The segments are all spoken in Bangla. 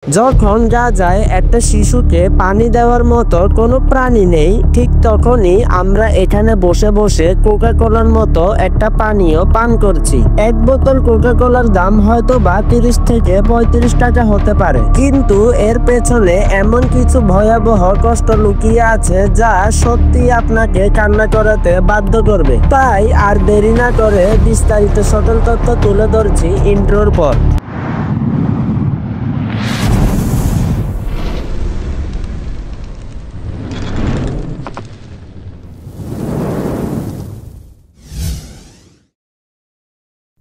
যখন গাজায় একটা শিশুকে পানি দেওয়ার মতো কোনো প্রাণী নেই, ঠিক তখনই আমরা এখানে বসে বসে কোকা কোলার মতো একটা পানীয় পান করছি। এক বোতল কোকা কোলার দাম হয়তো বা 30 থেকে 35 টাকা হতে পারে, কিন্তু এর পেছনে এমন কিছু ভয়াবহ কষ্ট লুকিয়ে আছে যা সত্যি আপনাকে কান্না করাতে বাধ্য করবে। তাই আর দেরি না করে বিস্তারিত সকল তথ্য তুলে ধরছি ইন্ট্রোর পর।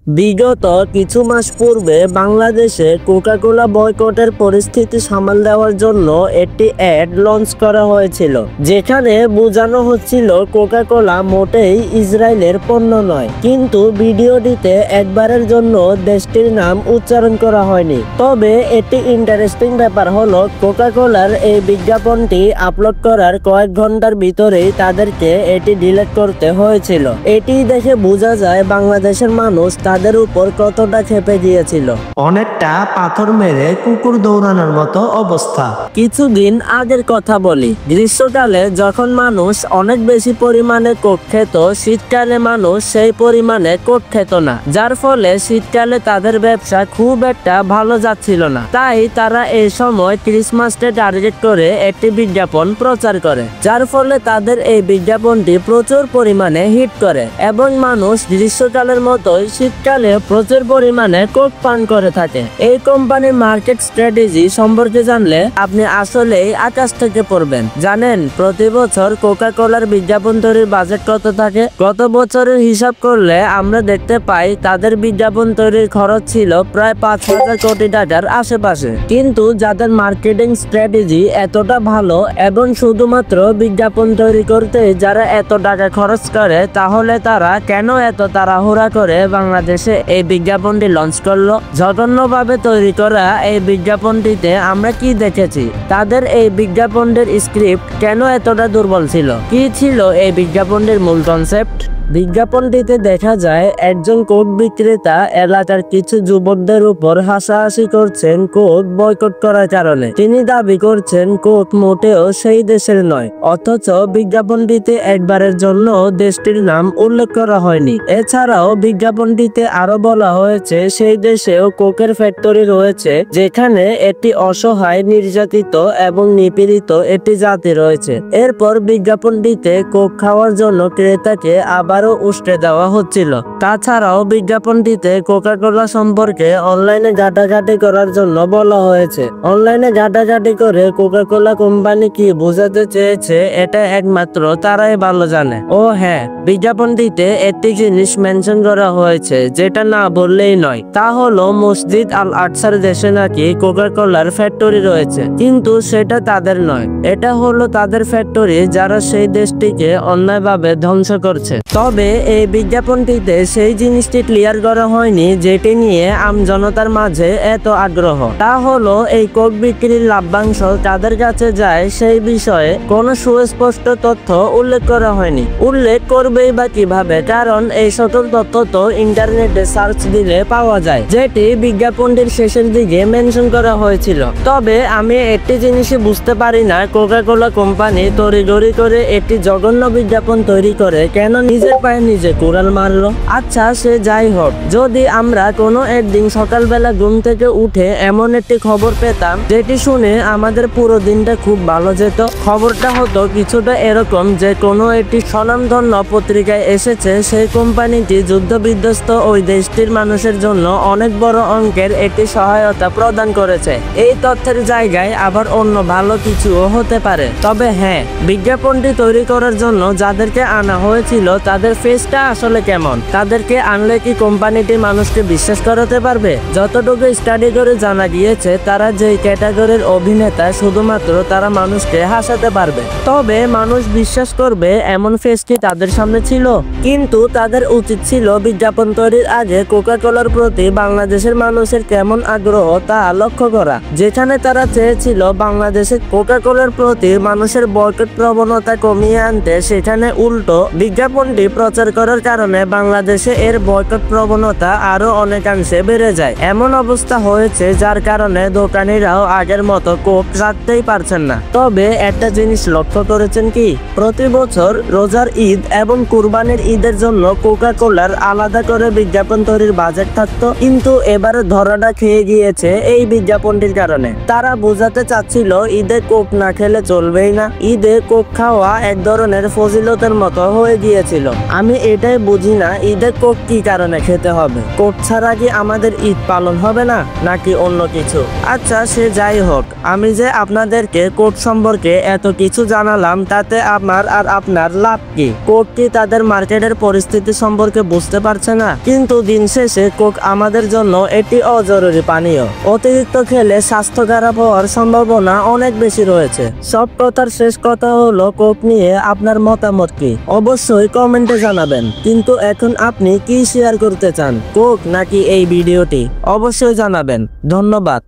বিগত কিছু মাস পূর্বে বাংলাদেশে কোকা কোলা বয়কটের পরিস্থিতি সামাল দেওয়ার জন্য একটি অ্যাড লঞ্চ করা হয়েছিল, যেখানে বোঝানো হচ্ছিল কোকা কোলা মোটেই ইসরায়েলের পণ্য নয়। কিন্তু ভিডিওটিতে একবারের জন্য দেশটির নাম উচ্চারণ করা হয়নি। তবে একটি ইন্টারেস্টিং ব্যাপার হলো, কোকা কোলার এই বিজ্ঞাপনটি আপলোড করার কয়েক ঘন্টার ভিতরেই তাদেরকে এটি ডিলিট করতে হয়েছিল। এটি দেখে বোঝা যায় বাংলাদেশের মানুষ তাদের উপর কতটা ক্ষেপে গিয়েছিল। অনেকটা পাথর মেরে কুকুর দৌড়ানোর মতো অবস্থা। কিছুদিন আগের কথা বলি, গ্রীষ্মকালে যখন মানুষ অনেক বেশি পরিমাণে কোক খেত, শীতকালে মানুষ সেই পরিমাণে কোক খেত না, যার ফলে শীতকালে তাদের ব্যবসা খুব একটা ভালো যাচ্ছিল না। তাই তারা এই সময় ক্রিসমাসকে টার্গেট করে একটি বিজ্ঞাপন প্রচার করে, যার ফলে তাদের এই বিজ্ঞাপনটি প্রচুর পরিমাণে হিট করে এবং মানুষ গ্রীষ্মকালের মতোই শীতকালে প্রচুর পরিমাণে কোক পান করে থাকে। এই কোম্পানির মার্কেট স্ট্র্যাটেজি সম্পর্কে জানলে আপনি আসলেই আকাশ থেকে পড়বেন। জানেন প্রতি বছর কোকা কোলার বিজ্ঞাপন তৈরির বাজেট কত থাকে? গত বছরের হিসাব করলে আমরা দেখতে পাই তাদের বিজ্ঞাপন তৈরির খরচ ছিল প্রায় 5,000 কোটি টাকার আশেপাশে। কিন্তু যাদের মার্কেটিং স্ট্র্যাটেজি এতটা ভালো এবং শুধুমাত্র বিজ্ঞাপন তৈরি করতে যারা এত টাকা খরচ করে, তাহলে তারা কেন এত তাড়াহুড়া করে বাংলাদেশে এই বিজ্ঞাপনটি লঞ্চ করলো? জঘন্যভাবে তৈরি করা এই বিজ্ঞাপনটিতে আমরা কি দেখেছি? তাদের এই বিজ্ঞাপনটির স্ক্রিপ্ট কেন এতটা দুর্বল ছিল? কি ছিল এই বিজ্ঞাপনটির মূল কনসেপ্ট? বিজ্ঞাপনটিতে দেখা যায় একজন কোক বিক্রেতা এলাকার কিছু যুবকদের উপর হাসাহাসি করছেন কোক বয়কট করার কারণে। তিনি দাবি করছেন কোক মোটেও সেই দেশের নয়, অথচ বিজ্ঞাপনটিতে একবারের জন্য দেশটির নাম উল্লেখ করা হয়নি। এছাড়াও বিজ্ঞাপনটিতে আরো বলা হয়েছে সেই দেশেও কোকের ফ্যাক্টরি রয়েছে, যেখানে একটি অসহায়, নির্যাতিত এবং নিপীড়িত একটি জাতি রয়েছে। এরপর বিজ্ঞাপনটিতে কোক খাওয়ার জন্য ক্রেতাকে আবার উস্কে দেওয়া হচ্ছিল। তাছাড়াও বিজ্ঞাপনটিতে কোকা কোলা সম্পর্কে অনলাইনে ঘাটাঘাটি করার জন্য বলা হয়েছে। অনলাইনে ঘাটাঘাটি করে কোকা কোলা কোম্পানি কি বোঝাতে চেয়েছে এটা একমাত্র তারাই ভালো জানে। ও হ্যাঁ, বিজ্ঞাপনটিতে একটি জিনিস মেনশন করা হয়েছে যেটা না বললেই নয়, তা হলো মসজিদ আল আকসার দেশে নাকি কোকা কোলার ফ্যাক্টরি রয়েছে, কিন্তু সেটা তাদের নয়। এটা হলো তাদের ফ্যাক্টরি যারা সেই দেশটিকে অন্যায়ভাবে ধ্বংস করছে। তবে এই বিজ্ঞাপনটিতে সেই জিনিসটি ক্লিয়ার করা হয়নি যেটি নিয়ে আমজনতার মাঝে এত আগ্রহ। তা হলো এই কোক বিক্রির লাভ্যাংশ তাদের কাছে যায় সেই বিষয়ে কোনো সুস্পষ্ট তথ্য উল্লেখ করা হয়নি। উল্লেখ করবেই বা কিভাবে? কারণ এই সকল তথ্য তো ইন্টারনেটে সার্চ দিলে পাওয়া যায়, যেটি বিজ্ঞাপনটির শেষের দিকে মেনশন করা হয়েছিল। তবে আমি একটি জিনিসই বুঝতে পারি না, কোকা কোলা কোম্পানি তড়িঘড়ি করে একটি জঘন্য বিজ্ঞাপন তৈরি করে কেন নিজের পায়ে নিজে কুড়াল মারলো? আচ্ছা, সে যাই হোক, যদি আমরা কোনো একদিন সকালবেলা ঘুম থেকে উঠে এমন একটি খবর পেতাম যেটি শুনে আমাদের পুরো দিনটা খুব ভালো যেত। খবরটা হতো কিছুটা এরকম যে কোনো একটি স্বনামধন্য পত্রিকায় এসেছে সেই কোম্পানিটি যুদ্ধ বিধ্বস্ত ওই দেশটির মানুষের জন্য অনেক বড় অঙ্কের একটি সহায়তা প্রদান করেছে। এই তথ্যের জায়গায় আবার অন্য ভালো কিছুও হতে পারে। তবে হ্যাঁ, বিজ্ঞাপনটি তৈরি করার জন্য যাদেরকে আনা হয়েছিল তাদের ফেসটা আসলে কেমন? তাদেরকে আনলে কি কোম্পানিটি মানুষকে বিশ্বাস করাতে পারবে? যতটুকু স্টাডি করে জানা গিয়েছে, তারা যেই ক্যাটাগরির অভিনেতা, শুধুমাত্র তারা মানুষকে হাসাতে পারবে। তবে মানুষ বিশ্বাস করবে এমন ফেস কি তাদের সামনে ছিল? কিন্তু তাদের উচিত ছিল বিজ্ঞাপন তৈরির আগে কোকা কোলার প্রতি বাংলাদেশের মানুষের কেমন আগ্রহ তা লক্ষ্য করা। যেখানে তারা চেয়েছিল বাংলাদেশের কোকা কোলার প্রতি মানুষের বয়কট প্রবণতা কমিয়ে আনতে, সেখানে উল্টো বিজ্ঞাপনটি প্রচার করার কারণে বাংলাদেশে এর বয়কট প্রবণতা আরো অনেকাংশে বেড়ে যায়। এমন অবস্থা হয়েছে যার কারণে দোকানিরাও আগের মতো কোক রাখতেই পারছেন না। তবে একটা জিনিস লক্ষ্য করেছেন কি, প্রতি বছর রোজার ঈদ এবং কুরবানির ঈদের জন্য কোকা কোলার আলাদা করে বিজ্ঞাপন তৈরির বাজেট থাকতো, কিন্তু এবারে ধরাটা খেয়ে গিয়েছে এই বিজ্ঞাপনটির কারণে। তারা বোঝাতে চাচ্ছিল ঈদে কোক না খেলে চলবেই না, ঈদে কোক খাওয়া এক ধরনের ফজিলতের মতো হয়ে গিয়েছিল। আমি এটাই বুঝি না, ঈদে কোক কি কারণে খেতে হবে? কোক ছাড়া কি আমাদের ঈদ পালন হবে না, নাকি অন্য কিছু? আচ্ছা, সে যাই হোক, আমি যে আপনাদেরকে কোক সম্পর্কে এত কিছু জানালাম, তাতে আমার আর আপনার লাভ কি? কোক কি তাদের মার্কেটের পরিস্থিতি সম্পর্কে বুঝতে পারছে না? কিন্তু দিন শেষে কোক আমাদের জন্য এটি অজরুরি পানীয়। অতিরিক্ত খেলে স্বাস্থ্য খারাপ হওয়ার সম্ভাবনা অনেক বেশি রয়েছে। সব কথার শেষ কথা হলো, কোক নিয়ে আপনার মতামত কি অবশ্যই কমেন্টে জানাবেন। কিন্তু এখন আপনি কি শেয়ার করতে চান, কোক নাকি এই ভিডিওটি? অবশ্যই জানাবেন। ধন্যবাদ।